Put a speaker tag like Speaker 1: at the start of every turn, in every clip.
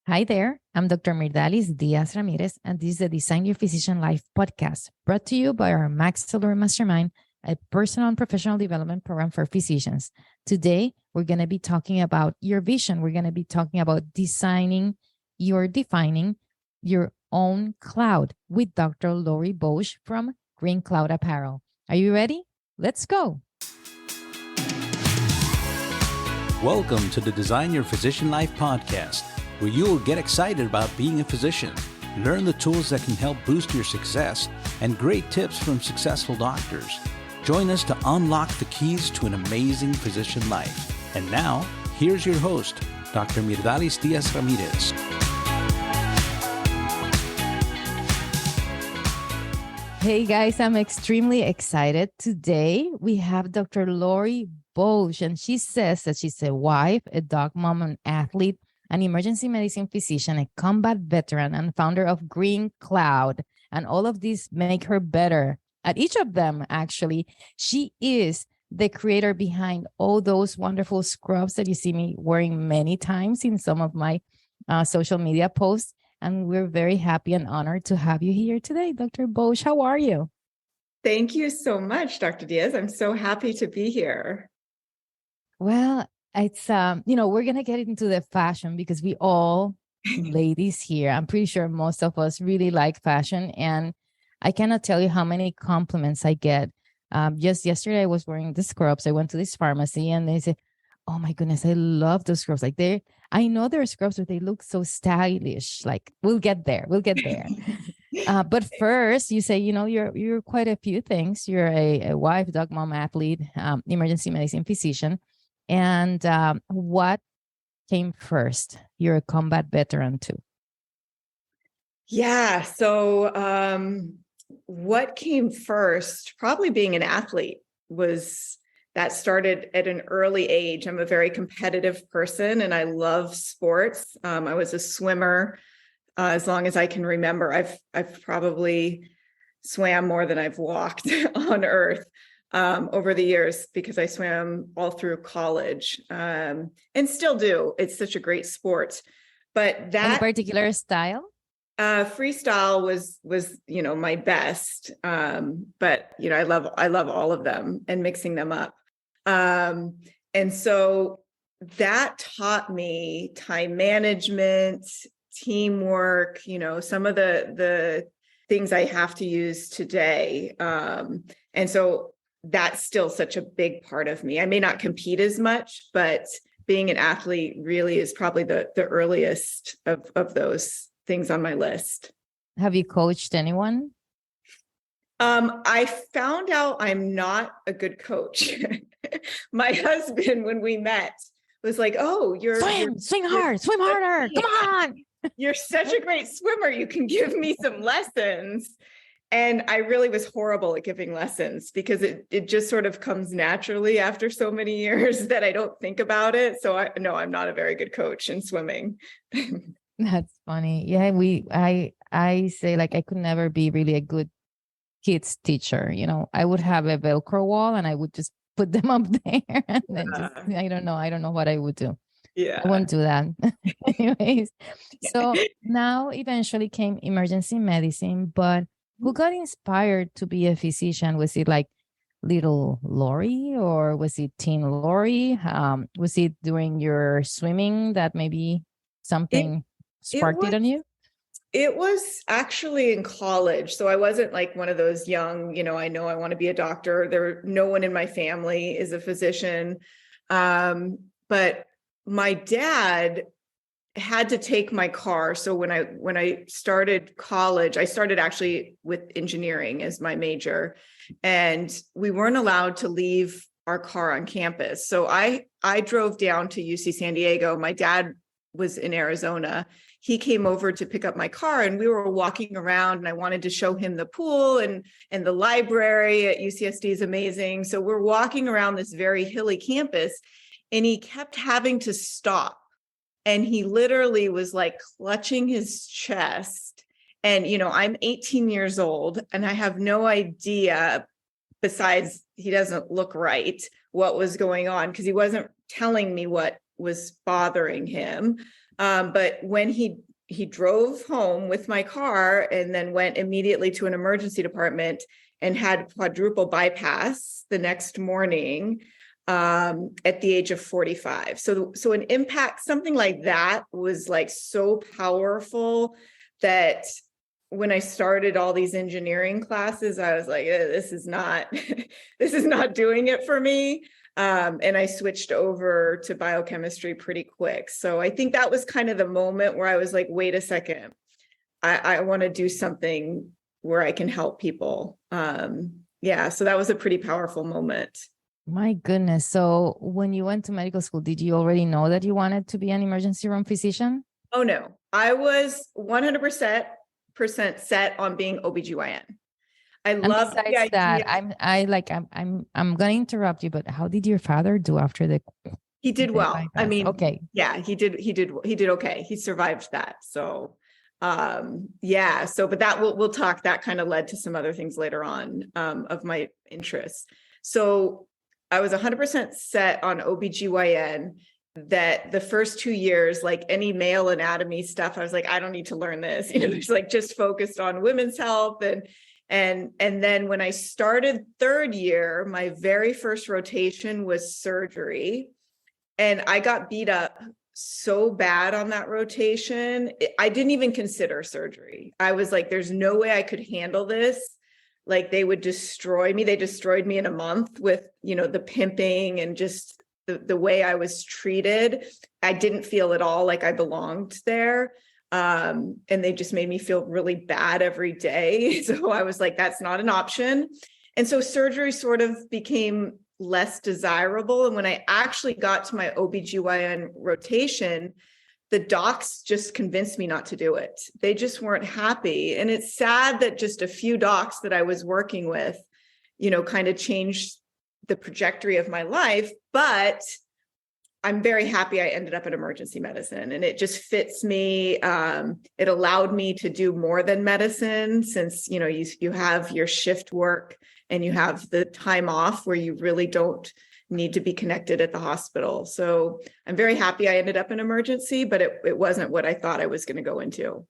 Speaker 1: Hi there, I'm Dr. Myrdalis Diaz-Ramirez, and this is the Design Your Physician Life podcast, brought to you by our Maxillary Mastermind, a personal and professional development program for physicians. Today, we're going to be talking about your vision. We're going to be talking about defining your own cloud with Dr. Laurie Boge from GreenCloud Apparel. Are you ready? Let's go.
Speaker 2: Welcome to the Design Your Physician Life podcast, where you will get excited about being a physician, learn the tools that can help boost your success, and great tips from successful doctors. Join us to unlock the keys to an amazing physician life. And now, here's your host, Dr. Myrdalis Diaz-Ramirez.
Speaker 1: Hey guys, I'm extremely excited. Today, we have Dr. Laurie Boge, and she says that she's a wife, a dog mom, an athlete, an emergency medicine physician, a combat veteran, and founder of GreenCloud. And all of these make her better at each of them, actually. She is the creator behind all those wonderful scrubs that you see me wearing many times in some of my social media posts. And we're very happy and honored to have you here today, Dr. Boge. How are you?
Speaker 3: Thank you so much, Dr. Diaz. I'm so happy to be here.
Speaker 1: Well, it's, we're going to get into the fashion because we all ladies here, I'm pretty sure most of us really like fashion. And I cannot tell you how many compliments I get. Just yesterday, I was wearing the scrubs. I went to this pharmacy and they said, oh my goodness, I love those scrubs. Like I know they're scrubs, but they look so stylish. Like we'll get there. But first you say, you're quite a few things. You're a wife, dog mom, athlete, emergency medicine physician. And what came first? You're a combat veteran too.
Speaker 3: Yeah. So what came first? Probably being an athlete that started at an early age. I'm a very competitive person and I love sports. I was a swimmer as long as I can remember. I've probably swam more than I've walked on earth over the years because I swam all through college and still do. It's such a great sport. But that
Speaker 1: any particular style?
Speaker 3: Freestyle was my best. But I love all of them and mixing them up. And so that taught me time management, teamwork, some of the things I have to use today. And so that's still such a big part of me. I may not compete as much, but being an athlete really is probably the earliest of those things on my list.
Speaker 1: Have you coached anyone?
Speaker 3: I found out I'm not a good coach. My husband, when we met, was like, "Oh,
Speaker 1: swim harder, come on!
Speaker 3: You're such a great swimmer. You can give me some lessons." And I really was horrible at giving lessons because it just sort of comes naturally after so many years that I don't think about it. So I'm not a very good coach in swimming.
Speaker 1: That's funny. Yeah, I say like I could never be really a good kids teacher. I would have a Velcro wall and I would just put them up there and then I don't know what I would do.
Speaker 3: Yeah,
Speaker 1: I won't do that. Anyways, so now eventually came emergency medicine, but who got inspired to be a physician? Was it like little Laurie or was it teen Laurie? Was it during your swimming that maybe something sparked it on you?
Speaker 3: It was actually in college. So I wasn't like one of those young, I know I want to be a doctor. No one in my family is a physician. But my dad had to take my car. So when I started college, I started actually with engineering as my major, and we weren't allowed to leave our car on campus. So I drove down to UC San Diego. My dad was in Arizona. He came over to pick up my car and we were walking around and I wanted to show him the pool and the library at UCSD is amazing. So we're walking around this very hilly campus and he kept having to stop. And he literally was like clutching his chest. And, I'm 18 years old and I have no idea, besides he doesn't look right, what was going on because he wasn't telling me what was bothering him. But when he drove home with my car and then went immediately to an emergency department and had quadruple bypass the next morning, at the age of 45. So an impact, something like that was like so powerful that when I started all these engineering classes, I was like, this is not, this is not doing it for me. And I switched over to biochemistry pretty quick. So I think that was kind of the moment where I was like, wait a second, I want to do something where I can help people. Yeah, so that was a pretty powerful moment.
Speaker 1: My goodness. So when you went to medical school, did you already know that you wanted to be an emergency room physician?
Speaker 3: Oh, no. I was 100% set on being OBGYN. I love the idea.
Speaker 1: That, I'm going to interrupt you, but how did your father do after the?
Speaker 3: He did well.
Speaker 1: bypass?
Speaker 3: I mean,
Speaker 1: okay.
Speaker 3: Yeah, he did okay. He survived that. So, yeah. So, but that we'll talk. That kind of led to some other things later on, of my interests. So I was 100% set on OBGYN. That the first 2 years, like any male anatomy stuff, I was like, I don't need to learn this. It's like just focused on women's health. And then when I started third year, my very first rotation was surgery. And I got beat up so bad on that rotation. I didn't even consider surgery. I was like, there's no way I could handle this. Like they would destroy me. They destroyed me in a month with, the pimping and just the way I was treated. I didn't feel at all like I belonged there. And they just made me feel really bad every day. So I was like, that's not an option. And so surgery sort of became less desirable. And when I actually got to my OBGYN rotation, the docs just convinced me not to do it. They just weren't happy. And it's sad that just a few docs that I was working with, kind of changed the trajectory of my life. But I'm very happy I ended up in emergency medicine, and it just fits me. It allowed me to do more than medicine, since, you have your shift work and you have the time off where you really don't need to be connected at the hospital. So I'm very happy I ended up in emergency, but it wasn't what I thought I was going to go into.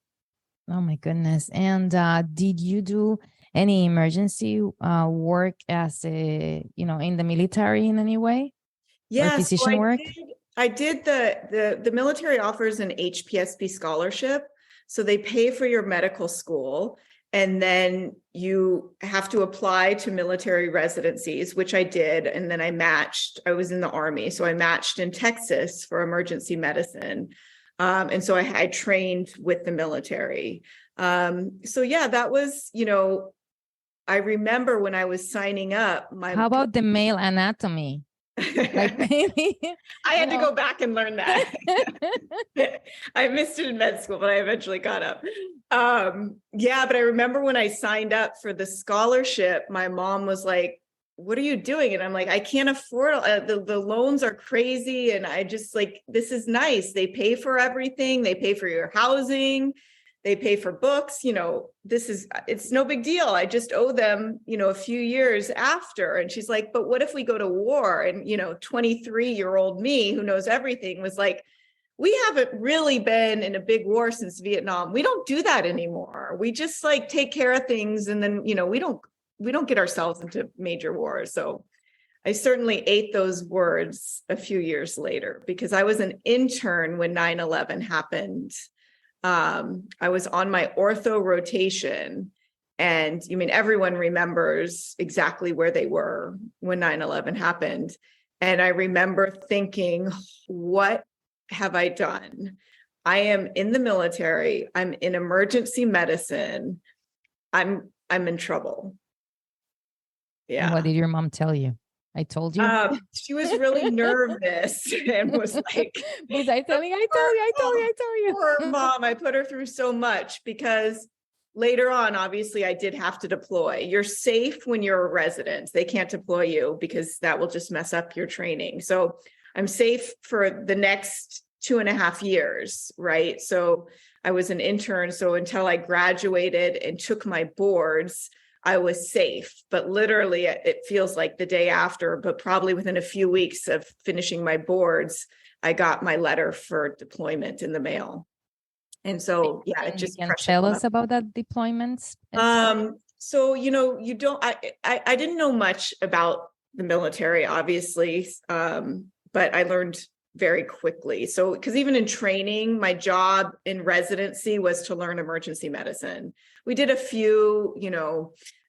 Speaker 1: Oh my goodness. And did you do any emergency work as in the military in any way?
Speaker 3: Yes,
Speaker 1: or physician work?
Speaker 3: I did the military offers an HPSP scholarship. So they pay for your medical school, and then you have to apply to military residencies, which I did. And then I was in the Army. So I matched in Texas for emergency medicine. And so I trained with the military. So yeah, that was, I remember when I was signing up.
Speaker 1: How about the male anatomy? Like maybe
Speaker 3: I had to go back and learn that. I missed it in med school, but I eventually caught up. Yeah, but I remember when I signed up for the scholarship, my mom was like, what are you doing? And I'm like, I can't afford the loans are crazy. And I just like, this is nice. They pay for everything. They pay for your housing. They pay for books. It's no big deal. I just owe them, a few years after. And she's like, but what if we go to war? And, 23-year-old me who knows everything was like, we haven't really been in a big war since Vietnam. We don't do that anymore. We just like take care of things. And then, we don't get ourselves into major wars. So I certainly ate those words a few years later, because I was an intern when 9/11 happened. I was on my ortho rotation, and everyone remembers exactly where they were when 9/11 happened. And I remember thinking, what have I done? I am in the military. I'm in emergency medicine. I'm in trouble. Yeah.
Speaker 1: And what did your mom tell you? I told you.
Speaker 3: She was really nervous and was like,
Speaker 1: was I telling you? I told you.
Speaker 3: Poor mom, I put her through so much, because later on, obviously, I did have to deploy. You're safe when you're a resident. They can't deploy you because that will just mess up your training. So I'm safe for the next 2.5 years, right? So I was an intern. So until I graduated and took my boards, I was safe. But literally, it feels like the day after, but probably within a few weeks of finishing my boards, I got my letter for deployment in the mail. And so, yeah, it just
Speaker 1: you can tell us about that deployments.
Speaker 3: So, you don't, I didn't know much about the military, obviously, but I learned very quickly. So, because even in training, my job in residency was to learn emergency medicine. We did a few,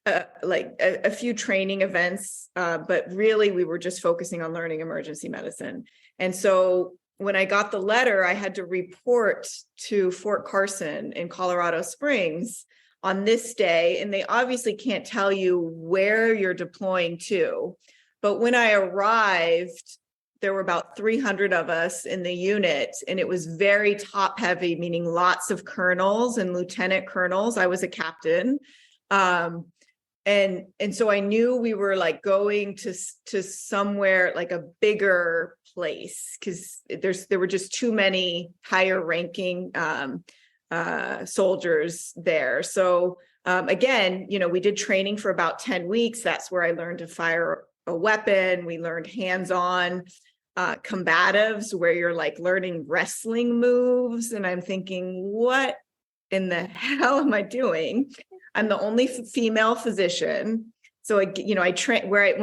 Speaker 3: a few training events, but really we were just focusing on learning emergency medicine. And so when I got the letter, I had to report to Fort Carson in Colorado Springs on this day. And they obviously can't tell you where you're deploying to. But when I arrived, there were about 300 of us in the unit, and it was very top heavy, meaning lots of colonels and lieutenant colonels. I was a captain. And so I knew we were like going to somewhere like a bigger place, because there were just too many higher ranking soldiers there. So again, we did training for about 10 weeks. That's where I learned to fire a weapon. We learned hands-on combatives, where you're like learning wrestling moves. And I'm thinking, what in the hell am I doing? I'm the only female physician. So, when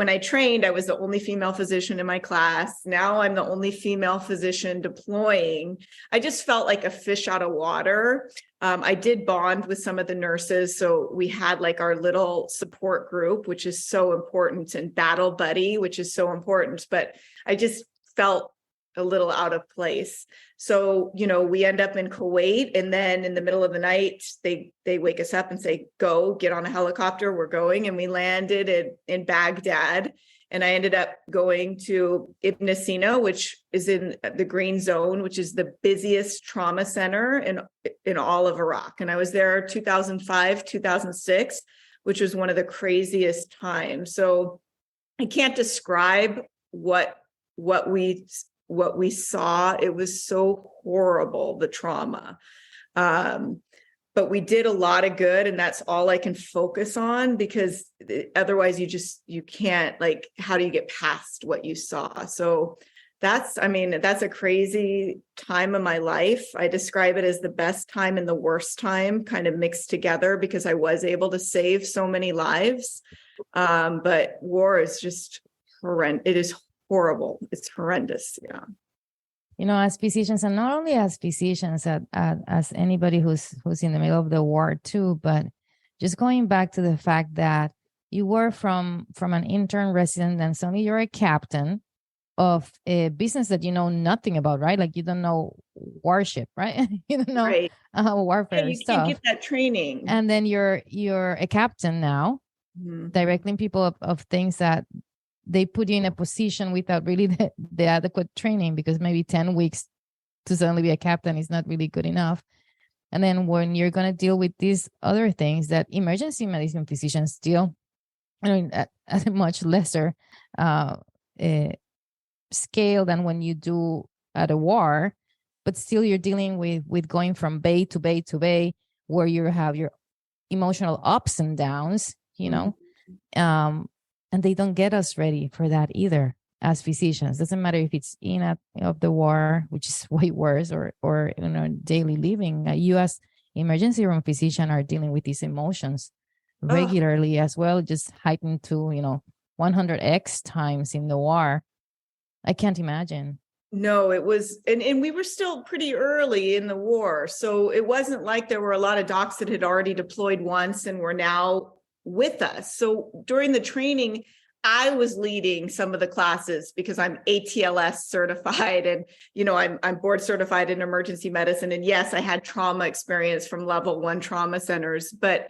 Speaker 3: I trained, I was the only female physician in my class. Now I'm the only female physician deploying. I just felt like a fish out of water. I did bond with some of the nurses. So we had like our little support group, which is so important, and battle buddy, which is so important. But I just felt a little out of place. So, we end up in Kuwait, and then in the middle of the night, they wake us up and say, go, get on a helicopter, we're going. And we landed in Baghdad. And I ended up going to Ibn Sina, which is in the Green Zone, which is the busiest trauma center in all of Iraq. And I was there 2005, 2006, which was one of the craziest times. So I can't describe what we saw. It was so horrible, the trauma. But we did a lot of good, and that's all I can focus on, because otherwise you can't, like, how do you get past what you saw? So that's a crazy time of my life. I describe it as the best time and the worst time kind of mixed together, because I was able to save so many lives. But war is just horrendous. It is horrible. It's horrendous. Yeah.
Speaker 1: As physicians, and not only as physicians, as anybody who's in the middle of the war too, but just going back to the fact that you were from an intern resident, and suddenly you're a captain of a business that you know nothing about, right? Like, you don't know warship, right? You don't know
Speaker 3: right.
Speaker 1: Warfare
Speaker 3: you
Speaker 1: stuff.
Speaker 3: Can't get that training.
Speaker 1: And then you're a captain now, directing people of things that they put you in a position without really the adequate training, because maybe 10 weeks to suddenly be a captain is not really good enough. And then when you're going to deal with these other things that emergency medicine physicians deal, at a much lesser scale than when you do at a war, but still you're dealing with going from bay to bay to bay, where you have your emotional ups and downs, and they don't get us ready for that either as physicians. Doesn't matter if it's of the war, which is way worse, or daily living. You as emergency room physician are dealing with these emotions regularly as well, just heightened to 100x times in the war. I can't imagine.
Speaker 3: No, it was, and we were still pretty early in the war. So it wasn't like there were a lot of docs that had already deployed once and were now with us. So during the training, I was leading some of the classes because I'm ATLS certified, and I'm board certified in emergency medicine. And yes, I had trauma experience from level 1 trauma centers, but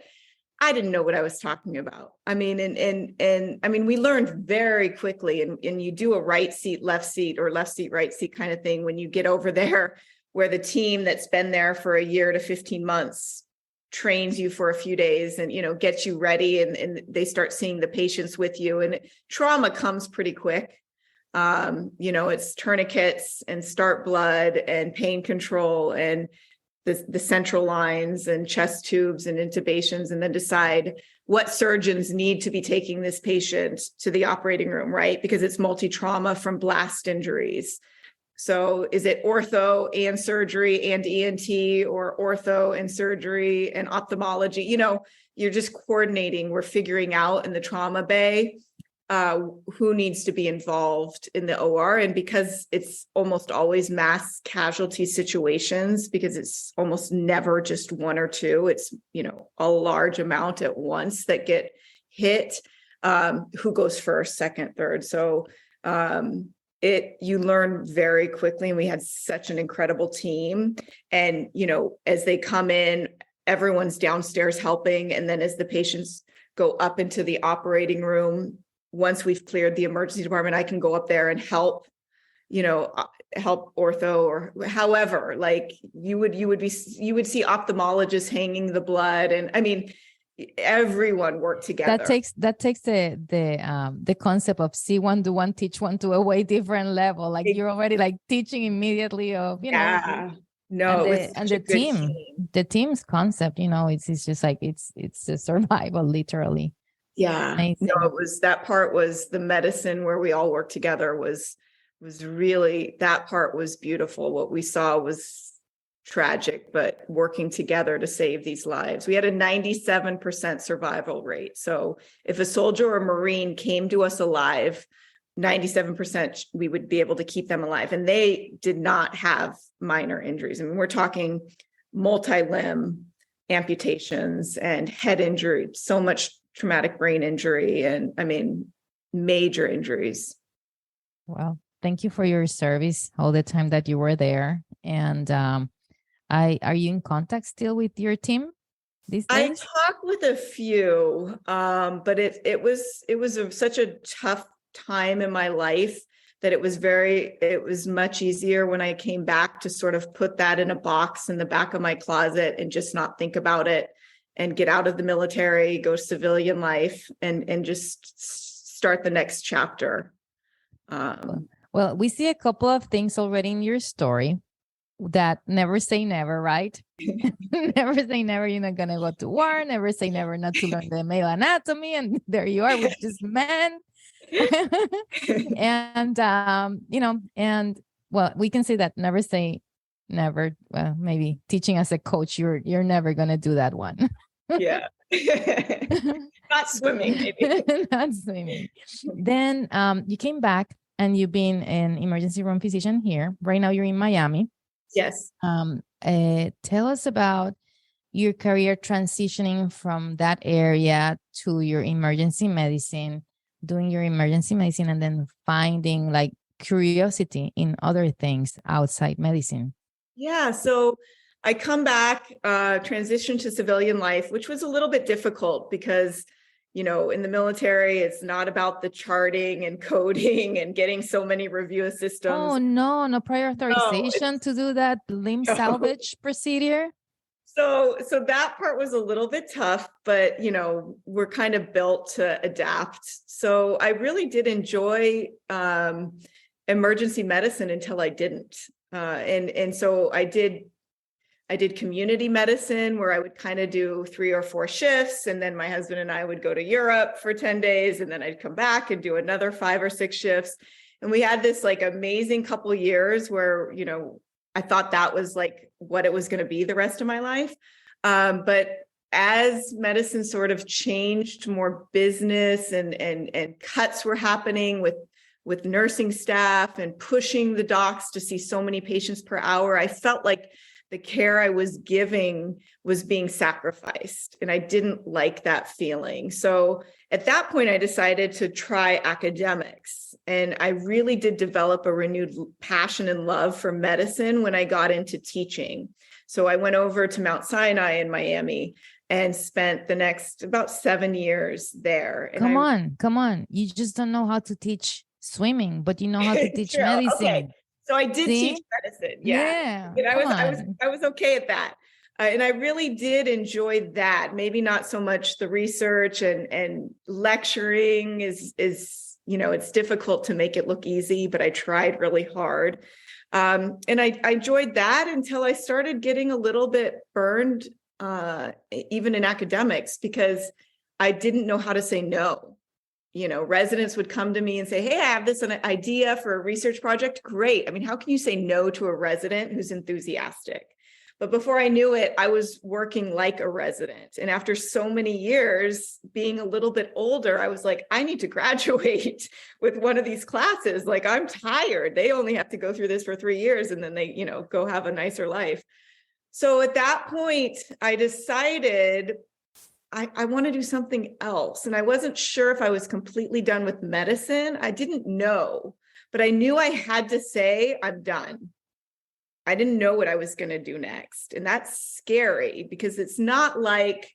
Speaker 3: I didn't know what I was talking about. We learned very quickly, and you do a right seat, left seat, or left seat, right seat kind of thing when you get over there, where the team that's been there for a year to 15 months trains you for a few days and, gets you ready, and they start seeing the patients with you, and trauma comes pretty quick. It's tourniquets and start blood and pain control and the central lines and chest tubes and intubations, and then decide what surgeons need to be taking this patient to the operating room, right? Because it's multi-trauma from blast injuries. So is it ortho and surgery and ENT, or ortho and surgery and ophthalmology? You're just coordinating. We're figuring out in the trauma bay who needs to be involved in the OR. And because it's almost always mass casualty situations, because it's almost never just one or two, it's, a large amount at once that get hit, who goes first, second, third. So you learn very quickly, and we had such an incredible team. And, as they come in, everyone's downstairs helping. And then as the patients go up into the operating room, once we've cleared the emergency department, I can go up there and help ortho, or however, like you would see ophthalmologists hanging the blood. And I mean, everyone worked together.
Speaker 1: That takes the concept of see one, do one, teach one to a way different level. Like you're already like teaching immediately of, the team's concept, it's just like, it's a survival, literally.
Speaker 3: Yeah. That part was the medicine where we all worked together was really, that part was beautiful. What we saw was tragic, but working together to save these lives. We had a 97% survival rate. So if a soldier or Marine came to us alive, 97% we would be able to keep them alive. And they did not have minor injuries. I mean, we're talking multi-limb amputations and head injury, so much traumatic brain injury, and I mean, major injuries.
Speaker 1: Well, thank you for your service all the time that you were there. And are you in contact still with your team these days?
Speaker 3: I talk with a few, but it was such a tough time in my life that it was much easier when I came back to sort of put that in a box in the back of my closet and just not think about it, and get out of the military, go civilian life, and just start the next chapter.
Speaker 1: Well, we see a couple of things already in your story that never say never, right? Never say never, you're not going to go to war. Never say never not to learn the male anatomy. And there you are with just men. And, and well, we can say that never say never. Well, maybe teaching as a coach, you're never going to do that one.
Speaker 3: Yeah. Not swimming, maybe.
Speaker 1: Not swimming. Then you came back and you've been an emergency room physician here. Right now you're in Miami.
Speaker 3: Yes.
Speaker 1: Tell us about your career transitioning from that area to your emergency medicine, doing your emergency medicine, and then finding like curiosity in other things outside medicine.
Speaker 3: Yeah. So I come back, transition to civilian life, which was a little bit difficult because, in the military, it's not about the charting and coding and getting so many review systems.
Speaker 1: Oh, no prior authorization to do that limb salvage procedure.
Speaker 3: So that part was a little bit tough, but, we're kind of built to adapt. So I really did enjoy emergency medicine until I didn't. And so I did community medicine where I would kind of do 3 or 4 shifts. And then my husband and I would go to Europe for 10 days. And then I'd come back and do another 5 or 6 shifts. And we had this like amazing couple years where, I thought that was like what it was going to be the rest of my life. But as medicine sort of changed, more business and cuts were happening with nursing staff and pushing the docs to see so many patients per hour, I felt like the care I was giving was being sacrificed. And I didn't like that feeling. So at that point, I decided to try academics. And I really did develop a renewed passion and love for medicine when I got into teaching. So I went over to Mount Sinai in Miami and spent the next about 7 years there. And
Speaker 1: Come on. You just don't know how to teach swimming, but you know how to teach medicine.
Speaker 3: Okay. So I did teach medicine. Yeah. And I was okay at that. And I really did enjoy that. Maybe not so much the research and lecturing is, it's difficult to make it look easy, but I tried really hard. And I enjoyed that until I started getting a little bit burned, even in academics, because I didn't know how to say no. residents would come to me and say, hey, I have this an idea for a research project. Great. I mean, how can you say no to a resident who's enthusiastic? But before I knew it, I was working like a resident. And after so many years being a little bit older, I was like, I need to graduate with one of these classes. Like, I'm tired. They only have to go through this for 3 years and then they, go have a nicer life. So at that point, I decided I want to do something else. And I wasn't sure if I was completely done with medicine. I didn't know, but I knew I had to say, I'm done. I didn't know what I was going to do next. And that's scary because it's not like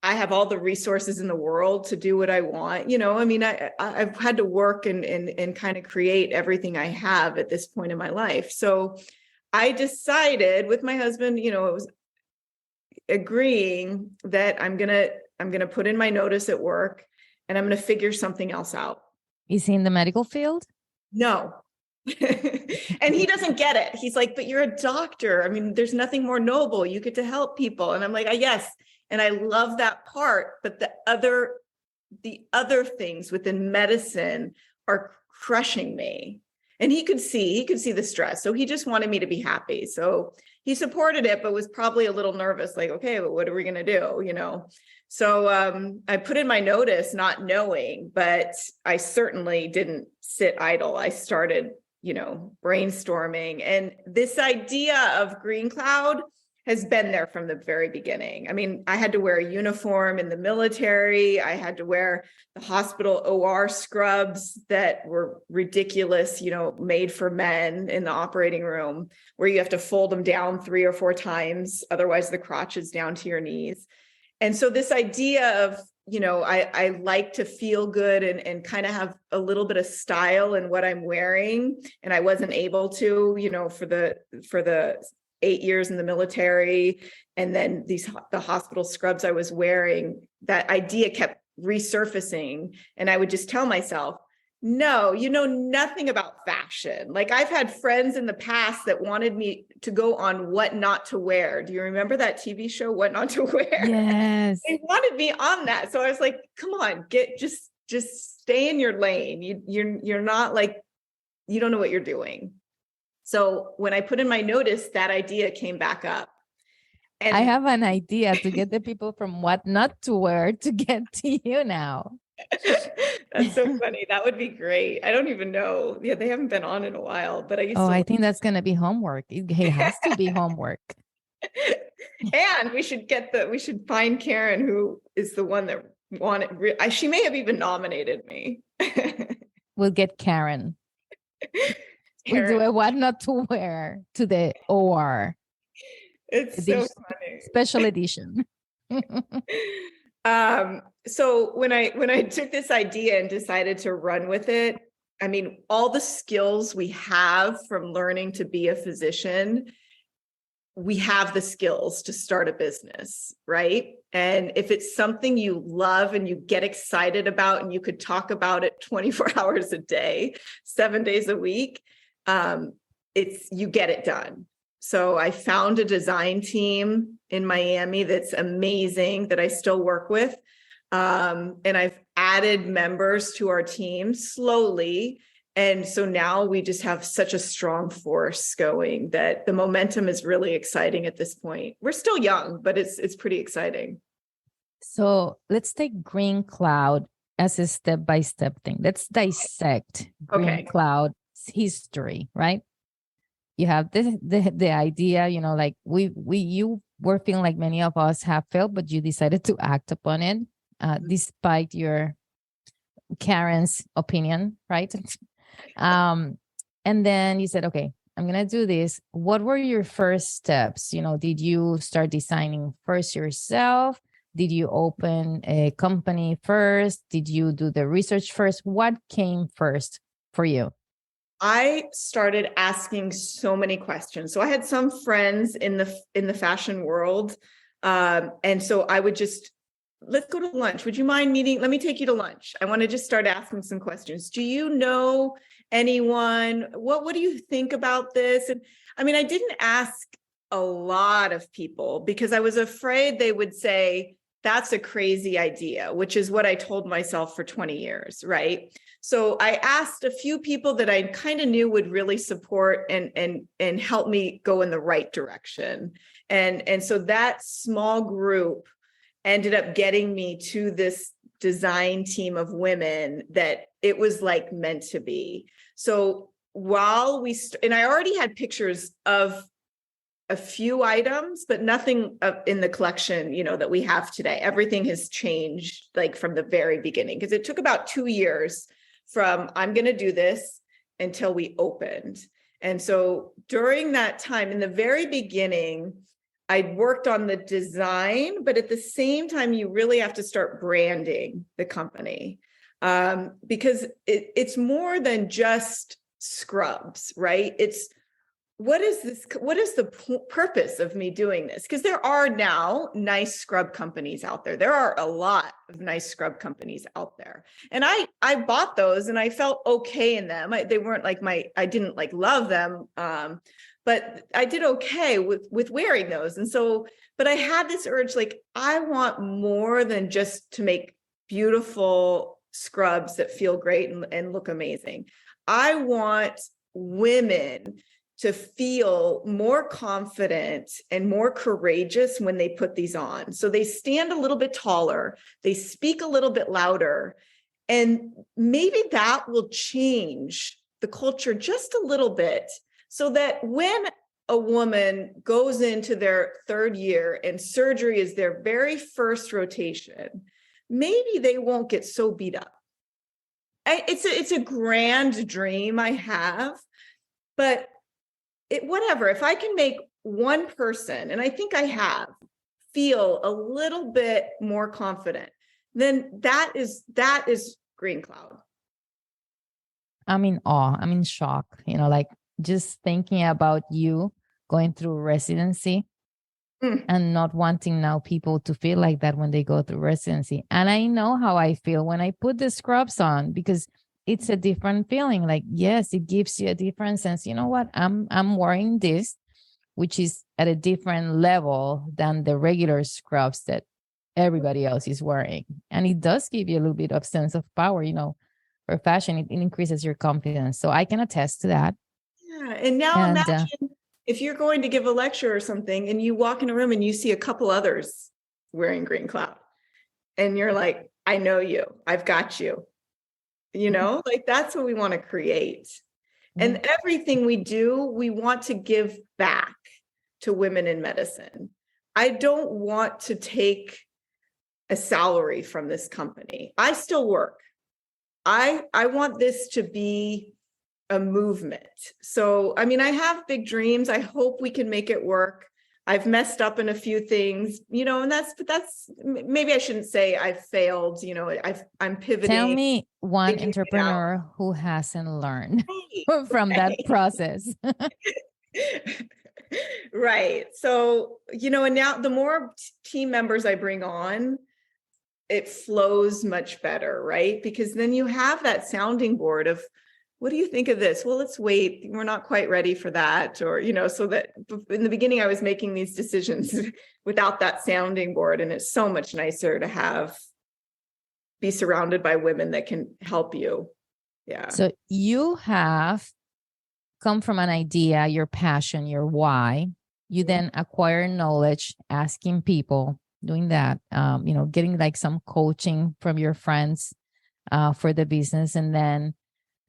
Speaker 3: I have all the resources in the world to do what I want. I mean, I've had to work and kind of create everything I have at this point in my life. So I decided with my husband, it was agreeing that I'm going to put in my notice at work and I'm going to figure something else out.
Speaker 1: Is he in the medical field?
Speaker 3: No. And he doesn't get it. He's like, but you're a doctor. I mean, there's nothing more noble. You get to help people. And I'm like, yes. And I love that part. But the other things within medicine are crushing me. And he could see the stress. So he just wanted me to be happy. So he supported it, but was probably a little nervous, like, okay, but what are we going to do? So I put in my notice not knowing, but I certainly didn't sit idle. I started, brainstorming. And this idea of GreenCloud has been there from the very beginning. I mean, I had to wear a uniform in the military. I had to wear the hospital OR scrubs that were ridiculous, made for men in the operating room, where you have to fold them down 3 or 4 times. Otherwise, the crotch is down to your knees. And so this idea of, I like to feel good and kind of have a little bit of style in what I'm wearing. And I wasn't able to, for the 8 years in the military. And then the hospital scrubs I was wearing, that idea kept resurfacing. And I would just tell myself, no, you know nothing about fashion. Like, I've had friends in the past that wanted me to go on What Not to Wear. Do you remember that TV show, What Not to Wear?
Speaker 1: Yes.
Speaker 3: They wanted me on that. So I was like, come on, just stay in your lane. You're not like, you don't know what you're doing. So when I put in my notice, that idea came back up. And
Speaker 1: I have an idea to get the people from What Not to Wear to get to you now.
Speaker 3: That's so funny. That would be great. I don't even know. Yeah, they haven't been on in a while, but
Speaker 1: I think that's going to be homework. It has to be homework.
Speaker 3: And we should find Karen, who is the one that wanted. She may have even nominated me.
Speaker 1: We'll get Karen. We'll do a What Not to Wear to the OR.
Speaker 3: It's
Speaker 1: edition,
Speaker 3: so funny.
Speaker 1: Special edition.
Speaker 3: So when I took this idea and decided to run with it, I mean, all the skills we have from learning to be a physician, we have the skills to start a business, right? And if it's something you love and you get excited about and you could talk about it 24 hours a day, 7 days a week, you get it done. So I found a design team in Miami that's amazing that I still work with. And I've added members to our team slowly. And so now we just have such a strong force going that the momentum is really exciting at this point. We're still young, but it's pretty exciting.
Speaker 1: So let's take GreenCloud as a step-by-step thing. Let's dissect GreenCloud's history, right? You have the idea, like you were feeling like many of us have felt, but you decided to act upon it, despite your Karen's opinion, right? And then you said, okay, I'm going to do this. What were your first steps? Did you start designing first yourself? Did you open a company first? Did you do the research first? What came first for you?
Speaker 3: I started asking so many questions. So I had some friends in the fashion world. And so I would just, let's go to lunch. Would you mind meeting? Let me take you to lunch. I want to just start asking some questions. Do you know anyone? What do you think about this? And I mean, I didn't ask a lot of people because I was afraid they would say, that's a crazy idea, which is what I told myself for 20 years, right? So I asked a few people that I kind of knew would really support and help me go in the right direction. And so that small group ended up getting me to this design team of women that it was like meant to be. So while and I already had pictures of a few items, but nothing in the collection, that we have today. Everything has changed like from the very beginning, because it took about 2 years from I'm going to do this until we opened. And so during that time, in the very beginning, I'd worked on the design, but at the same time, you really have to start branding the company, because it's more than just scrubs, right? It's what is the purpose of me doing this? Because there are now nice scrub companies out there. There are a lot of nice scrub companies out there. And I bought those and I felt okay in them. They weren't like I didn't like love them. But I did okay with wearing those. And so, but I had this urge, like, I want more than just to make beautiful scrubs that feel great and look amazing. I want women to feel more confident and more courageous when they put these on. So they stand a little bit taller, they speak a little bit louder, and maybe that will change the culture just a little bit, so that when a woman goes into their 3rd year and surgery is their very first rotation, maybe they won't get so beat up. It's a grand dream I have, but whatever, if I can make one person, and I think I have, feel a little bit more confident, then that is GreenCloud.
Speaker 1: I'm in awe. I'm in shock. Like just thinking about you going through residency and not wanting now people to feel like that when they go through residency. And I know how I feel when I put the scrubs on, because it's a different feeling. Like, yes, it gives you a different sense. You know what? I'm wearing this, which is at a different level than the regular scrubs that everybody else is wearing. And it does give you a little bit of sense of power, for fashion. It increases your confidence. So I can attest to that.
Speaker 3: Yeah. And now imagine if you're going to give a lecture or something and you walk in a room and you see a couple others wearing GreenCloud and you're like, I know you, I've got you. Like that's what we want to create. And everything we do, we want to give back to women in medicine. I don't want to take a salary from this company. I still work. I want this to be a movement. So, I mean, I have big dreams. I hope we can make it work. I've messed up in a few things, and that's maybe I shouldn't say I've failed, I'm pivoting.
Speaker 1: Tell me one entrepreneur who hasn't learned from that process.
Speaker 3: Right. So, and now the more team members I bring on, it flows much better, right? Because then you have that sounding board of, what do you think of this? Well, let's wait. We're not quite ready for that. Or, so that in the beginning, I was making these decisions without that sounding board. And it's so much nicer to be surrounded by women that can help you. Yeah.
Speaker 1: So you have come from an idea, your passion, your why. You then acquire knowledge, asking people, doing that, getting like some coaching from your friends for the business, and then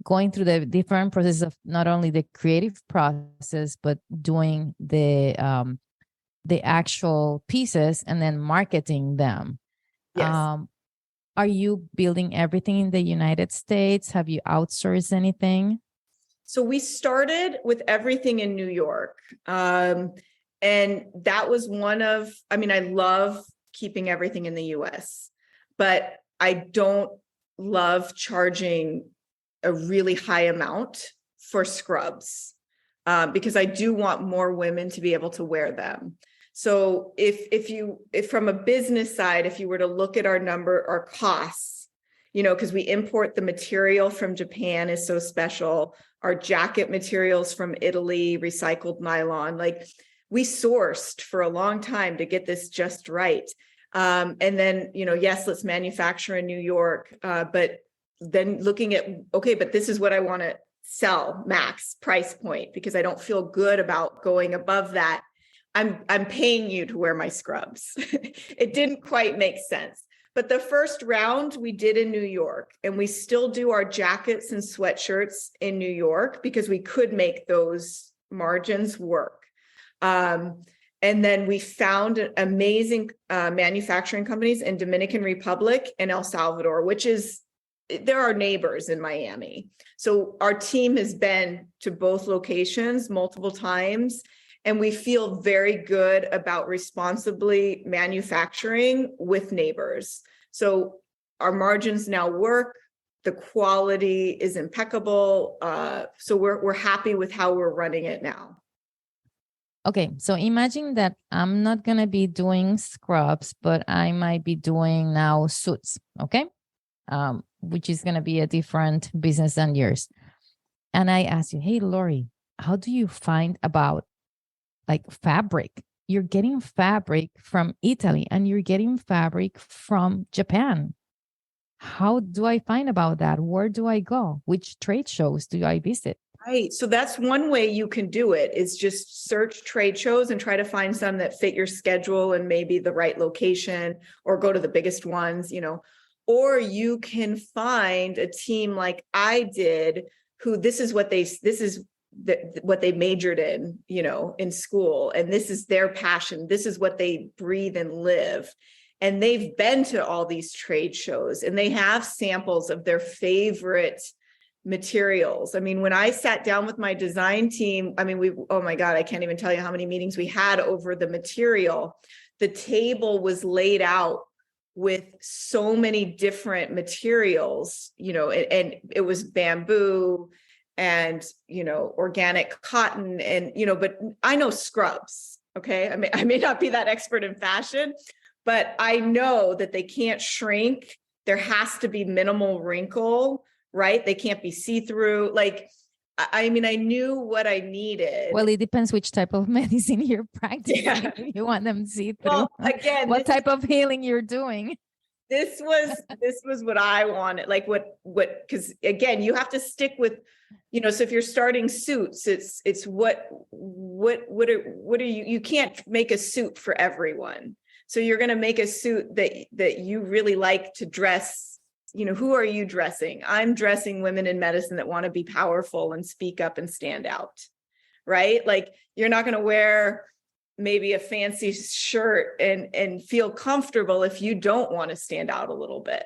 Speaker 1: going through the different process of not only the creative process, but doing the actual pieces and then marketing them.
Speaker 3: Yes.
Speaker 1: Are you building everything in the United States? Have you outsourced anything?
Speaker 3: So we started with everything in New York. And that was I love keeping everything in the US, but I don't love charging a really high amount for scrubs because I do want more women to be able to wear them. So if from a business side, if you were to look at our costs, because we import the material from Japan is so special, our jacket materials from Italy, recycled nylon, like we sourced for a long time to get this just right. And then, yes, let's manufacture in New York, but then looking at, okay, but this is what I want to sell, max price point, because I don't feel good about going above that. I'm paying you to wear my scrubs. It didn't quite make sense. But the first round we did in New York, and we still do our jackets and sweatshirts in New York because we could make those margins work. And then we found amazing manufacturing companies in Dominican Republic and El Salvador, they're our neighbors in Miami. So our team has been to both locations multiple times, and we feel very good about responsibly manufacturing with neighbors. So our margins now work. The quality is impeccable. So we're happy with how we're running it now.
Speaker 1: Okay, so imagine that I'm not going to be doing scrubs, but I might be doing now suits, okay? Which is going to be a different business than yours. And I ask you, hey, Laurie, how do you find about like fabric? You're getting fabric from Italy and you're getting fabric from Japan. How do I find about that? Where do I go? Which trade shows do I visit?
Speaker 3: Right. So that's one way you can do it, is just search trade shows and try to find some that fit your schedule and maybe the right location, or go to the biggest ones, or you can find a team like I did, who this is what they majored in, in school. And this is their passion. This is what they breathe and live. And they've been to all these trade shows and they have samples of their favorite materials. I mean, when I sat down with my design team, oh my God, I can't even tell you how many meetings we had over the material. The table was laid out with so many different materials, and it was bamboo and, organic cotton and, but I know scrubs. Okay. I may not be that expert in fashion, but I know that they can't shrink. There has to be minimal wrinkle, right? They can't be see-through. I knew what I needed.
Speaker 1: Well, it depends which type of medicine you're practicing.
Speaker 3: Yeah.
Speaker 1: You want them see-through.
Speaker 3: Well, again,
Speaker 1: what type of healing you're doing?
Speaker 3: This was what I wanted. Because again, you have to stick with, so if you're starting suits, it's what are you can't make a suit for everyone. So you're going to make a suit that you really like to dress. Who are you dressing? I'm dressing women in medicine that want to be powerful and speak up and stand out, right? You're not going to wear maybe a fancy shirt and feel comfortable if you don't want to stand out a little bit.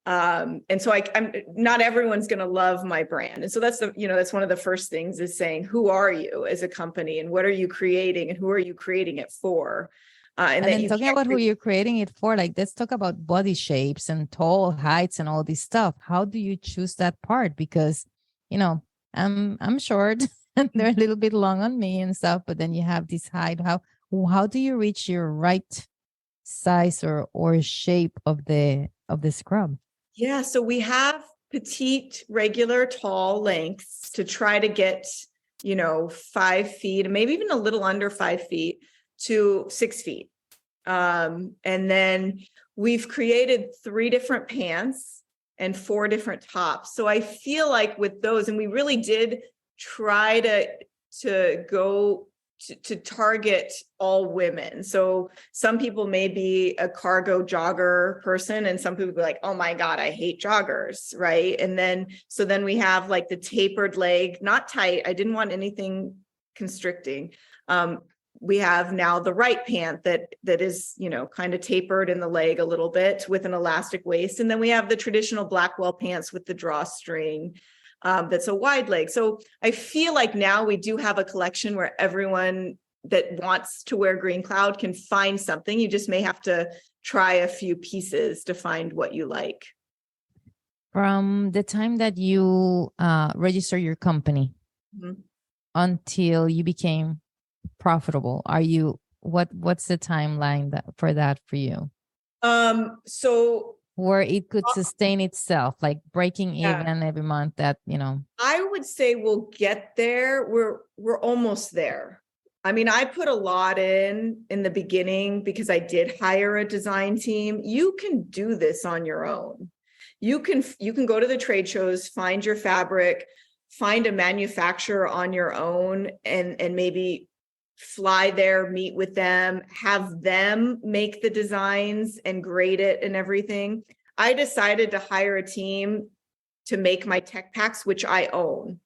Speaker 3: And so I'm not everyone's going to love my brand. And so that's that's one of the first things, is saying, who are you as a company and what are you creating and who are you creating it for?
Speaker 1: And then talking about who you're creating it for, let's talk about body shapes and tall heights and all this stuff. How do you choose that part? Because, I'm short and they're a little bit long on me and stuff, but then you have this height. How do you reach your right size or shape of the scrub?
Speaker 3: Yeah. So we have petite, regular, tall lengths to try to get, 5 feet, maybe even a little under 5 feet to 6 feet. And then we've created 3 different pants and 4 different tops. So I feel like with those, and we really did try to go to target all women. So some people may be a cargo jogger person, and some people be like, oh my God, I hate joggers. Right. And then we have the tapered leg, not tight. I didn't want anything constricting. We have now the right pant that is, kind of tapered in the leg a little bit with an elastic waist. And then we have the traditional Blackwell pants with the drawstring. That's a wide leg. So I feel like now we do have a collection where everyone that wants to wear GreenCloud can find something. You just may have to try a few pieces to find what you like.
Speaker 1: From the time that you register your company until you became profitable, what's the timeline for you?
Speaker 3: So
Speaker 1: where it could sustain itself, breaking even every month, that
Speaker 3: I would say we'll get there. We're almost there. I mean, I put a lot in the beginning because I did hire a design team. You can do this on your own. You can go to the trade shows, find your fabric, find a manufacturer on your own, and maybe fly there, meet with them, have them make the designs and grade it and everything. I decided to hire a team to make my tech packs, which I own.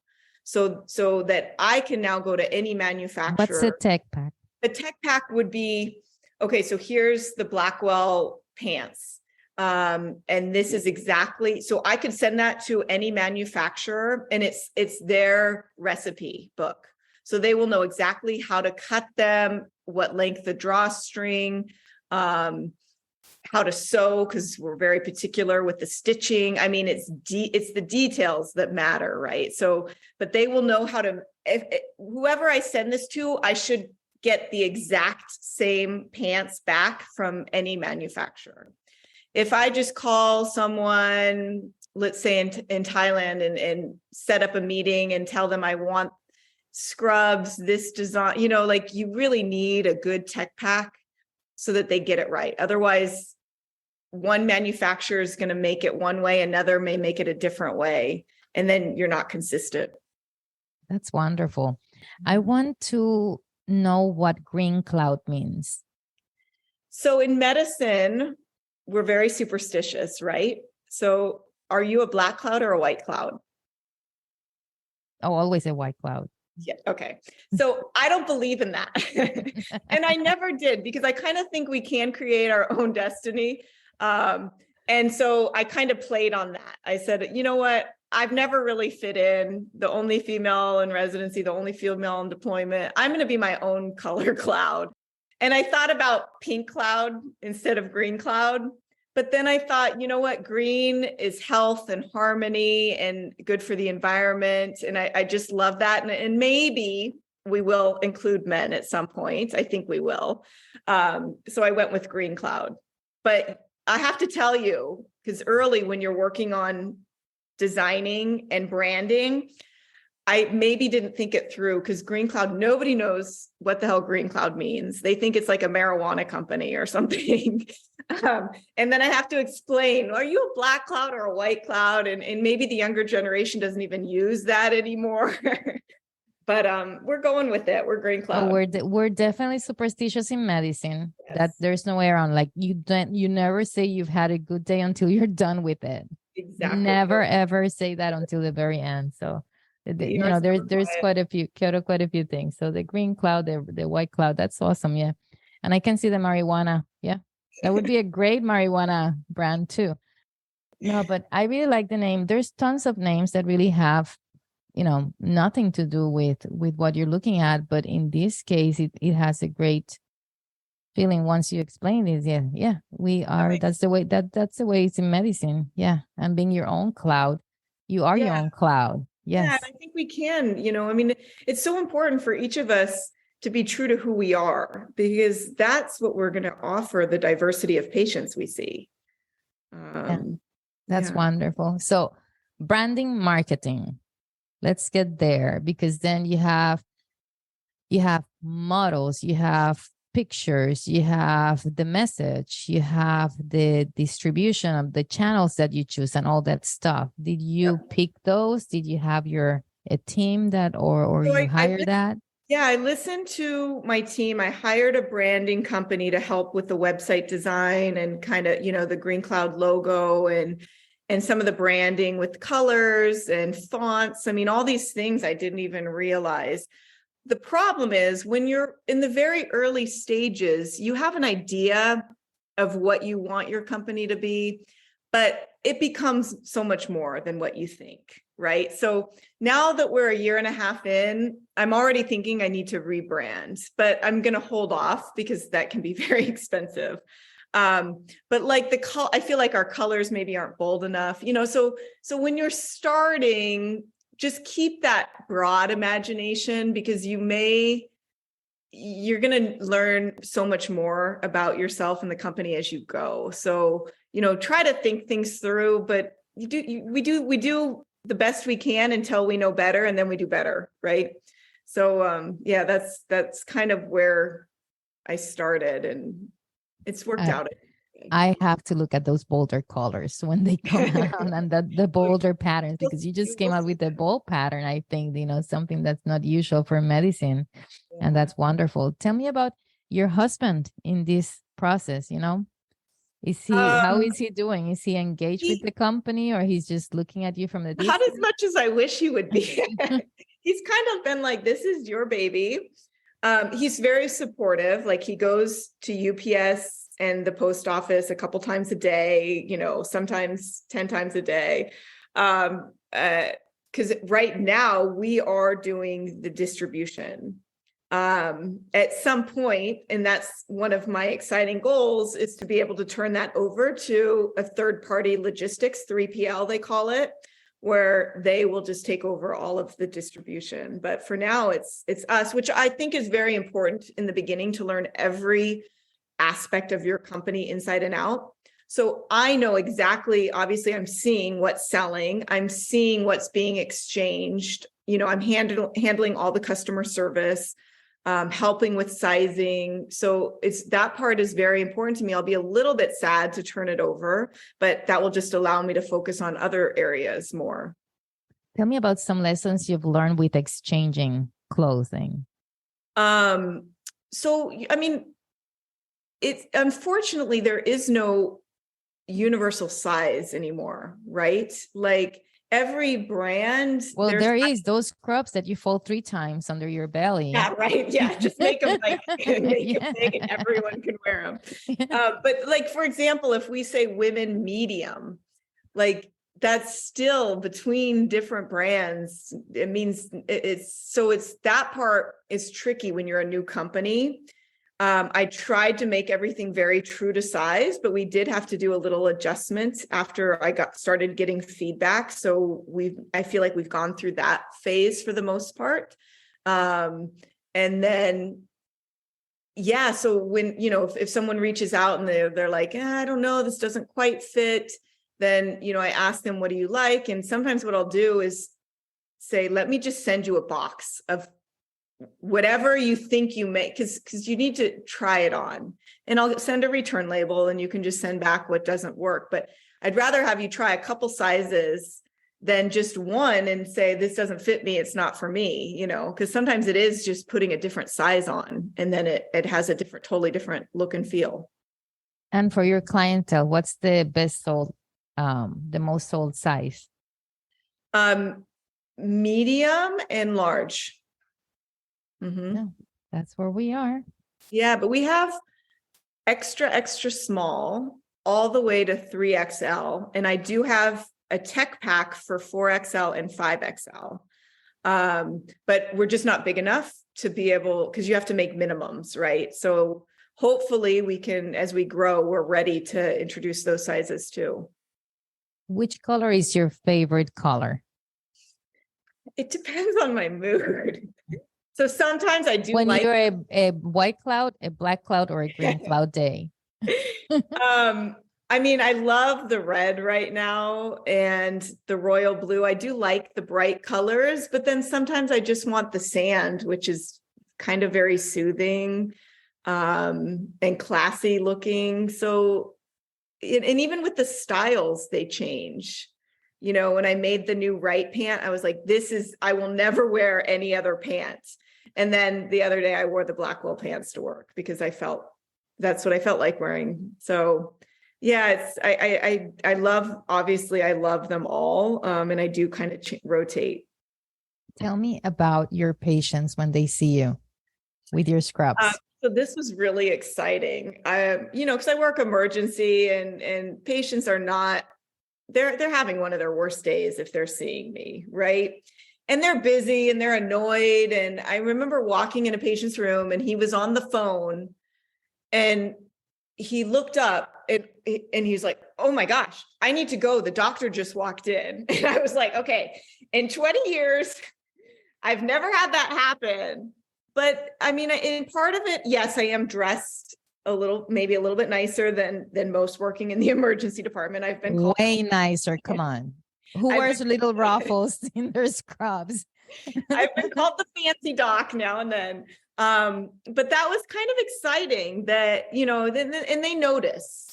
Speaker 3: So that I can now go to any manufacturer.
Speaker 1: What's a tech pack?
Speaker 3: The tech pack would be, okay, so here's the Blackwell pants. And this is exactly, so I could send that to any manufacturer, and it's their recipe book. So they will know exactly how to cut them, what length the drawstring, how to sew, because we're very particular with the stitching. I mean, it's the details that matter, right? So, but they will know how to, whoever I send this to, I should get the exact same pants back from any manufacturer. If I just call someone, let's say in Thailand, and set up a meeting and tell them I want scrubs, this design, like, you really need a good tech pack so that they get it right. Otherwise, one manufacturer is going to make it one way, another may make it a different way, and then you're not consistent.
Speaker 1: That's wonderful. I want to know what GreenCloud means.
Speaker 3: So in medicine, we're very superstitious, right? So are you a black cloud or a white cloud?
Speaker 1: Oh, always a white cloud.
Speaker 3: Yeah. Okay. So I don't believe in that. And I never did, because I kind of think we can create our own destiny. And so I kind of played on that. I said, you know what? I've never really fit in, the only female in residency, the only female in deployment. I'm going to be my own color cloud. And I thought about pink cloud instead of green cloud. But then I thought, you know what? Green is health and harmony and good for the environment. And I just love that. And maybe we will include men at some point. I think we will. So I went with green cloud. But I have to tell you, because early when you're working on designing and branding, I maybe didn't think it through, because GreenCloud, nobody knows what the hell GreenCloud means. They think it's like a marijuana company or something. And then I have to explain, are you a black cloud or a white cloud? And maybe the younger generation doesn't even use that anymore. But we're going with it. We're GreenCloud.
Speaker 1: Oh, we're definitely superstitious in medicine.
Speaker 3: Yes.
Speaker 1: That there's no way around. Like, you never say you've had a good day until you're done with it.
Speaker 3: Exactly.
Speaker 1: Never ever say that until the very end. So there's quite a few things. So the green cloud, the white cloud, that's awesome. Yeah. And I can see the marijuana. Yeah. That would be a great marijuana brand too. No, but I really like the name. There's tons of names that really have, nothing to do with what you're looking at. But in this case, it has a great feeling once you explain it. Yeah. We are,
Speaker 3: Right.
Speaker 1: that's the way it's in medicine. Yeah. And being your own cloud. You are your own cloud. Yes.
Speaker 3: Yeah, I think we can, I mean, it's so important for each of us to be true to who we are, because that's what we're going to offer the diversity of patients we see.
Speaker 1: That's wonderful. So branding, marketing, let's get there, because then you have models, you have pictures, you have the message, you have the distribution of the channels that you choose and all that stuff. Did you pick those? Did you have a team that, or
Speaker 3: So
Speaker 1: you hire that?
Speaker 3: Yeah, I listened to my team. I hired a branding company to help with the website design and kind of, the GreenCloud logo and some of the branding with colors and fonts. I mean, all these things I didn't even realize. The problem is, when you're in the very early stages, you have an idea of what you want your company to be, but it becomes so much more than what you think, right? So now that we're a year and a half in, I'm already thinking I need to rebrand, but I'm going to hold off because that can be very expensive. But like I feel like our colors maybe aren't bold enough, so when you're starting, just keep that broad imagination, because you're going to learn so much more about yourself and the company as you go. So, try to think things through, but we do the best we can until we know better, and then we do better, right? So yeah, that's kind of where I started, and it's worked out.
Speaker 1: I have to look at those bolder colors when they come out, and the bolder patterns, because you just came out with the bold pattern. I think, something that's not usual for medicine. Yeah. And that's wonderful. Tell me about your husband in this process. Is he, how is he doing? Is he engaged with the company, or he's just looking at you from the distance?
Speaker 3: Not as much as I wish he would be. He's kind of been like, this is your baby. He's very supportive. Like, he goes to UPS and the post office a couple times a day, sometimes 10 times a day. Because right now we are doing the distribution. At some point, and that's one of my exciting goals, is to be able to turn that over to a third-party logistics, 3PL they call it, where they will just take over all of the distribution. But for now, it's us, which I think is very important in the beginning, to learn every aspect of your company inside and out. So I know exactly, obviously I'm seeing what's selling, I'm seeing what's being exchanged, I'm handling all the customer service, helping with sizing. So that part is very important to me. I'll be a little bit sad to turn it over, but that will just allow me to focus on other areas more.
Speaker 1: Tell me about some lessons you've learned with exchanging clothing.
Speaker 3: So, I mean, it's unfortunately, there is no universal size anymore, right? Like, every brand.
Speaker 1: Well, there is those scrubs that you fold 3 times under your belly.
Speaker 3: Yeah, right. Yeah, just make them them big, and everyone can wear them. But like, for example, if we say women medium, like, that's still between different brands. It means it's that part is tricky when you're a new company. I tried to make everything very true to size, but we did have to do a little adjustment after I started getting feedback. So I feel like we've gone through that phase for the most part. And then, yeah, so when, if someone reaches out and they're like, I don't know, this doesn't quite fit, then, I ask them, what do you like? And sometimes what I'll do is say, let me just send you a box of whatever you think you make, because you need to try it on, and I'll send a return label and you can just send back what doesn't work. But I'd rather have you try a couple sizes than just one and say, this doesn't fit me, it's not for me, because sometimes it is just putting a different size on, and then it has a totally different look and feel.
Speaker 1: And for your clientele, what's the best sold, the most sold size?
Speaker 3: Medium and large. Mm-hmm.
Speaker 1: Yeah, that's where we are.
Speaker 3: Yeah, but we have extra small all the way to 3XL. And I do have a tech pack for 4XL and 5XL. But we're just not big enough to be able, because you have to make minimums, right? So hopefully we can, as we grow, we're ready to introduce those sizes too.
Speaker 1: Which color is your favorite color?
Speaker 3: It depends on my mood. So sometimes I do
Speaker 1: when you're a white cloud, a black cloud, or a green cloud day.
Speaker 3: I mean, I love the red right now and the royal blue. I do like the bright colors, but then sometimes I just want the sand, which is kind of very soothing and classy looking. So, and even with the styles, they change. When I made the new right pant, I was like, I will never wear any other pants. And then the other day I wore the black wool pants to work because that's what I felt like wearing. So yeah, I love them all. And I do kind of rotate.
Speaker 1: Tell me about your patients when they see you with your scrubs.
Speaker 3: So this was really exciting. Because I work emergency and patients are not, they're having one of their worst days if they're seeing me, right? And they're busy and they're annoyed. And I remember walking in a patient's room and he was on the phone and he looked up and he's like, oh my gosh, I need to go. The doctor just walked in. And I was like, okay, in 20 years, I've never had that happen. But I mean, in part of it, yes, I am dressed maybe a little bit nicer than most working in the emergency department. I've been
Speaker 1: way nicer. Come on. Who wears little ruffles in their scrubs?
Speaker 3: I've been called the fancy doc now and then. But that was kind of exciting that, and they notice.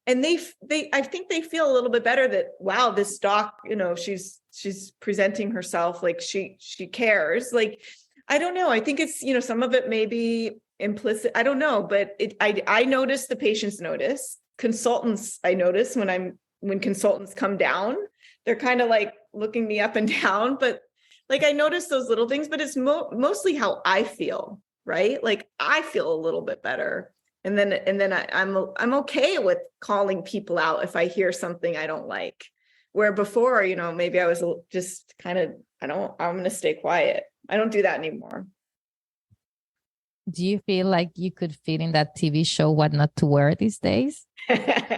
Speaker 3: And I think they feel a little bit better that, wow, this doc, she's presenting herself like she cares. Like, I don't know. I think it's, some of it may be implicit. I don't know, but I notice the patients notice. Consultants, I notice when consultants come down, they're kind of like looking me up and down, but like, I notice those little things, but it's mostly how I feel, right? Like, I feel a little bit better. And then I'm okay with calling people out if I hear something I don't like. Where before, maybe I was just kind of, I'm going to stay quiet. I don't do that anymore.
Speaker 1: Do you feel like you could fit in that TV show, What Not to Wear, these days?
Speaker 3: They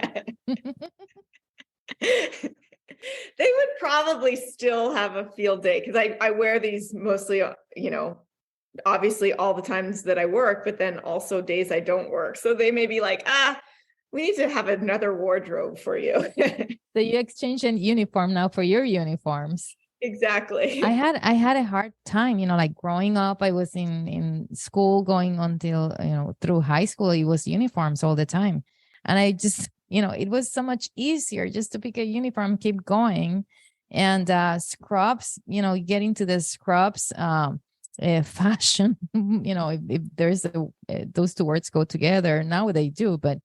Speaker 3: would probably still have a field day because I wear these mostly, obviously all the times that I work, but then also days I don't work. So they may be like, we need to have another wardrobe for you.
Speaker 1: So you exchange a uniform now for your uniforms.
Speaker 3: Exactly.
Speaker 1: I had a hard time, like growing up, I was in school going until, through high school, it was uniforms all the time. And I just, it was so much easier just to pick a uniform, keep going. And scrubs, get into the scrubs, fashion, if there's those two words go together now they do, but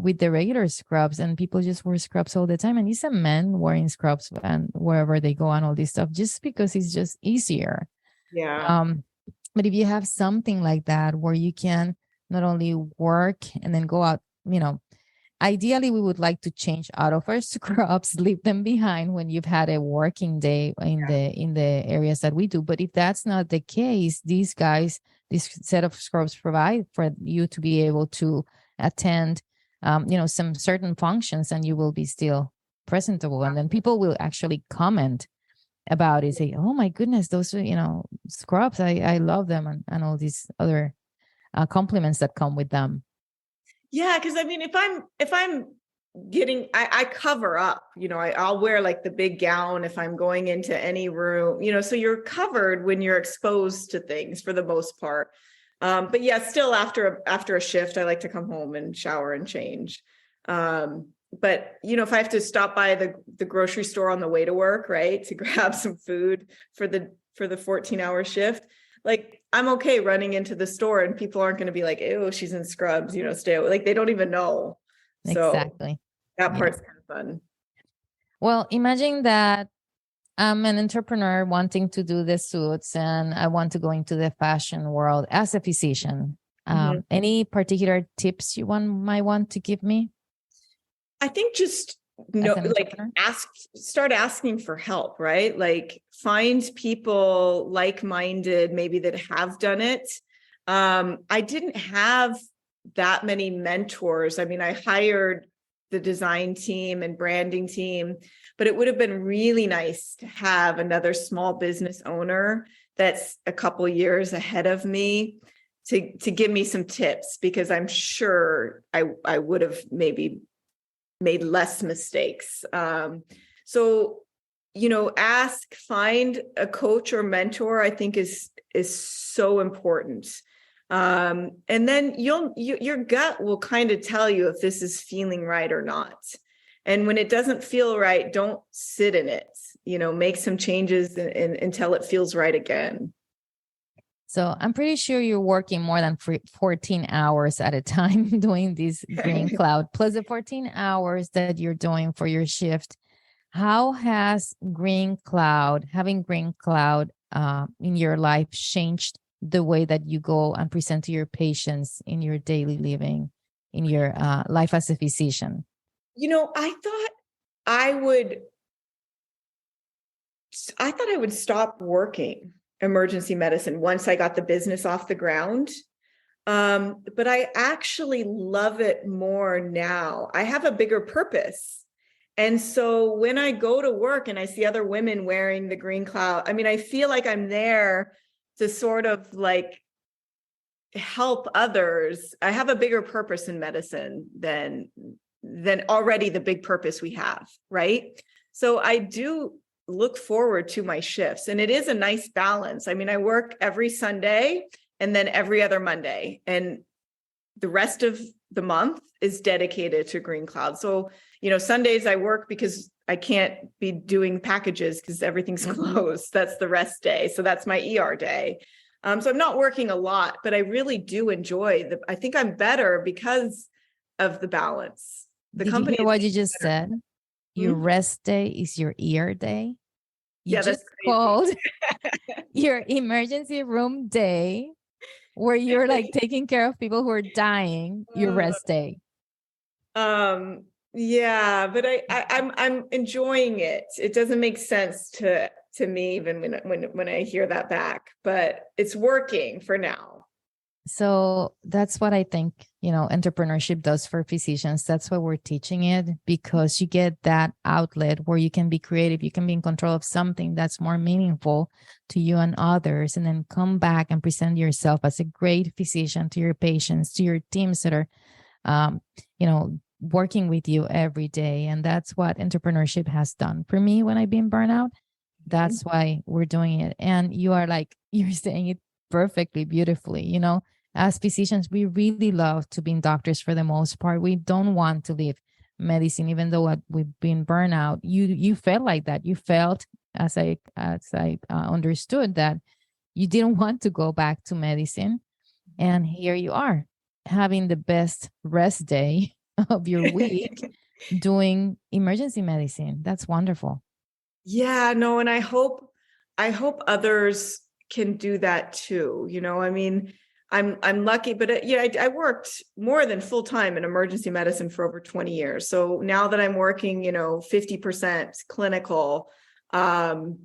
Speaker 1: with the regular scrubs, and people just wear scrubs all the time, and it's a men wearing scrubs and wherever they go and all this stuff just because it's just easier. But if you have something like that where you can not only work and then go out, ideally, we would like to change out of our scrubs, leave them behind when you've had a working day in the areas that we do. But if that's not the case, these set of scrubs provide for you to be able to attend, some certain functions, and you will be still presentable. And then people will actually comment about it, say, "Oh my goodness, those scrubs, I love them," and all these other compliments that come with them.
Speaker 3: Yeah, because if I'm getting, I cover up, I'll wear like the big gown if I'm going into any room, so you're covered when you're exposed to things for the most part. But yeah, still after a shift, I like to come home and shower and change. But if I have to stop by the grocery store on the way to work, right, to grab some food for the 14-hour shift, like, I'm okay running into the store and people aren't going to be like, "Ew, she's in scrubs, stay away." Like, they don't even know.
Speaker 1: Exactly.
Speaker 3: So that part's kind of fun.
Speaker 1: Well, imagine that I'm an entrepreneur wanting to do the suits and I want to go into the fashion world as a physician. Any particular tips you might want to give me?
Speaker 3: I think just start asking for help, right? Like, find people like-minded, maybe that have done it. I didn't have that many mentors. I hired the design team and branding team, but it would have been really nice to have another small business owner that's a couple years ahead of me to give me some tips, because I'm sure I would have maybe made less mistakes. So, find a coach or mentor, I think is so important. And then your gut will kind of tell you if this is feeling right or not. And when it doesn't feel right, don't sit in it, make some changes until it feels right again.
Speaker 1: So I'm pretty sure you're working more than 14 hours at a time doing this GreenCloud, plus the 14 hours that you're doing for your shift. How has having GreenCloud in your life changed the way that you go and present to your patients in your daily living, in your life as a physician?
Speaker 3: I thought I would stop working emergency medicine once I got the business off the ground. But I actually love it more now. I have a bigger purpose. And so when I go to work and I see other women wearing the GreenCloud, I feel like I'm there to sort of like help others. I have a bigger purpose in medicine than already the big purpose we have, right? So I do look forward to my shifts. And it is a nice balance. I mean, I work every Sunday and then every other Monday, and the rest of the month is dedicated to GreenCloud. So, Sundays I work because I can't be doing packages because everything's closed. That's the rest day. So that's my ER day. So I'm not working a lot, but I really do enjoy I think I'm better because of the balance. The
Speaker 1: Did
Speaker 3: company.
Speaker 1: you hear what you just
Speaker 3: better.
Speaker 1: said? Your rest day is your ER day. You
Speaker 3: Yeah,
Speaker 1: just
Speaker 3: that's crazy.
Speaker 1: called your emergency room day, where you're like taking care of people who are dying, your rest day.
Speaker 3: Yeah, but I'm enjoying it. It doesn't make sense to me even when I hear that back, but it's working for now.
Speaker 1: So that's what I think, entrepreneurship does for physicians. That's why we're teaching it, because you get that outlet where you can be creative, you can be in control of something that's more meaningful to you and others, and then come back and present yourself as a great physician to your patients, to your teams that are, working with you every day. And that's what entrepreneurship has done for me when I've been burnout. That's why we're doing it. And you're saying it perfectly, beautifully. As physicians, we really love to be doctors for the most part. We don't want to leave medicine, even though we've been burned out. You felt like that. You felt, as I understood, that you didn't want to go back to medicine. And here you are, having the best rest day of your week doing emergency medicine. That's wonderful.
Speaker 3: Yeah, no, and I hope others can do that too. I mean, I'm lucky, but I worked more than full time in emergency medicine for over 20 years. So now that I'm working, 50% clinical, I'm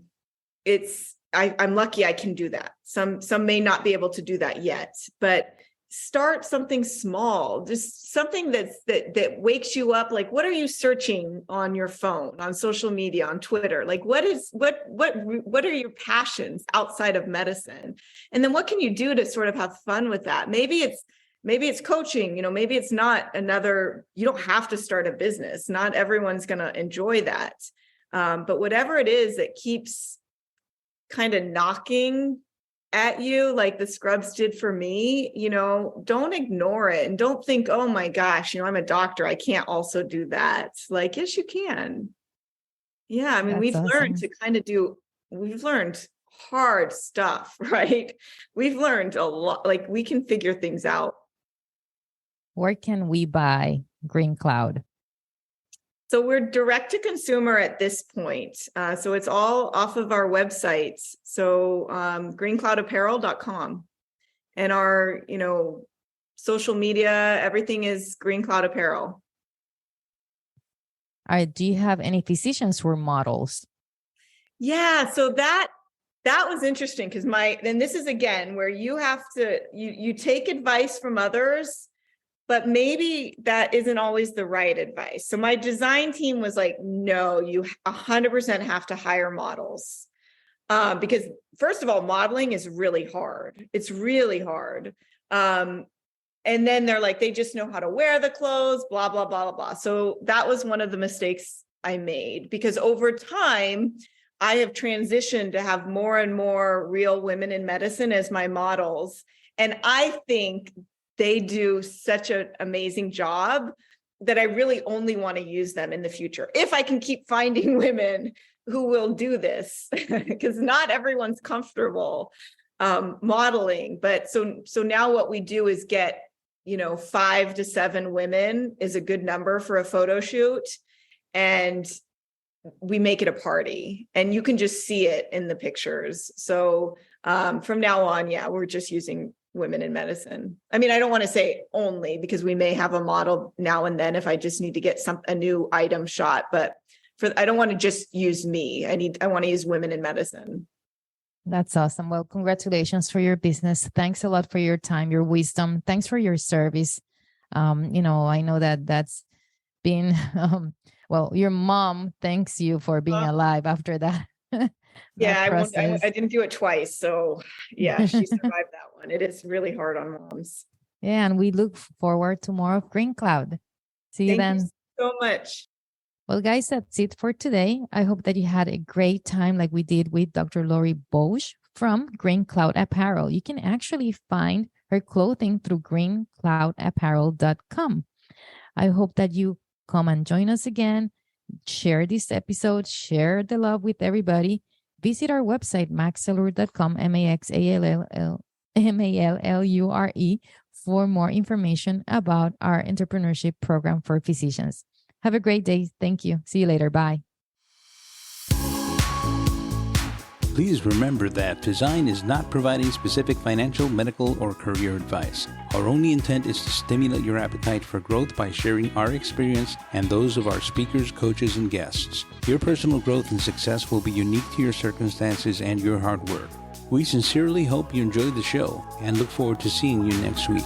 Speaker 3: lucky I can do that. Some may not be able to do that yet, but start something small, just something that wakes you up. Like, what are you searching on your phone, on social media, on Twitter? Like, what are your passions outside of medicine? And then what can you do to sort of have fun with that? Maybe it's coaching, maybe it's not you don't have to start a business. Not everyone's going to enjoy that. But whatever it is that keeps kind of knocking at you, like the scrubs did for me, don't ignore it, and don't think, oh my gosh, I'm a doctor, I can't also do that. Like, yes, you can. Yeah, I mean,
Speaker 1: That's awesome.
Speaker 3: We've learned hard stuff, right? We've learned a lot, like we can figure things out.
Speaker 1: Where can we buy GreenCloud?
Speaker 3: So we're direct to consumer at this point. So it's all off of our websites. So GreenCloudApparel.com, and our, social media, everything is GreenCloud Apparel.
Speaker 1: All right. Do you have any physicians who are models?
Speaker 3: Yeah. So that was interesting, because and this is again where you have to, you take advice from others, but maybe that isn't always the right advice. So my design team was like, no, you 100% have to hire models. Because first of all, modeling is really hard. It's really hard. And then they're like, they just know how to wear the clothes, blah, blah, blah, blah, blah. So that was one of the mistakes I made, because over time, I have transitioned to have more and more real women in medicine as my models. And I think they do such an amazing job that I really only want to use them in the future, if I can keep finding women who will do this, because not everyone's comfortable modeling. But so now what we do is get, 5 to 7 women is a good number for a photo shoot, and we make it a party, and you can just see it in the pictures. So from now on, yeah, we're just using women in medicine. I mean, I don't want to say only, because we may have a model now and then if I just need to get a new item shot, but I don't want to just use me. I want to use women in medicine.
Speaker 1: That's awesome. Well, congratulations for your business. Thanks a lot for your time, your wisdom. Thanks for your service. I know that's been, your mom thanks you for being alive after that.
Speaker 3: Yeah, I didn't do it twice. So yeah, she survived that one. It is really hard on moms.
Speaker 1: Yeah, and we look forward to more of GreenCloud. See you then.
Speaker 3: Thank you so much.
Speaker 1: Well, guys, that's it for today. I hope that you had a great time like we did with Dr. Laurie Boge from GreenCloud Apparel. You can actually find her clothing through greencloudapparel.com. I hope that you come and join us again. Share this episode, share the love with everybody. Visit our website, maxallure.com, MAXALLURE, for more information about our entrepreneurship program for physicians. Have a great day. Thank you. See you later. Bye.
Speaker 2: Please remember that Design is not providing specific financial, medical, or career advice. Our only intent is to stimulate your appetite for growth by sharing our experience and those of our speakers, coaches, and guests. Your personal growth and success will be unique to your circumstances and your hard work. We sincerely hope you enjoyed the show and look forward to seeing you next week.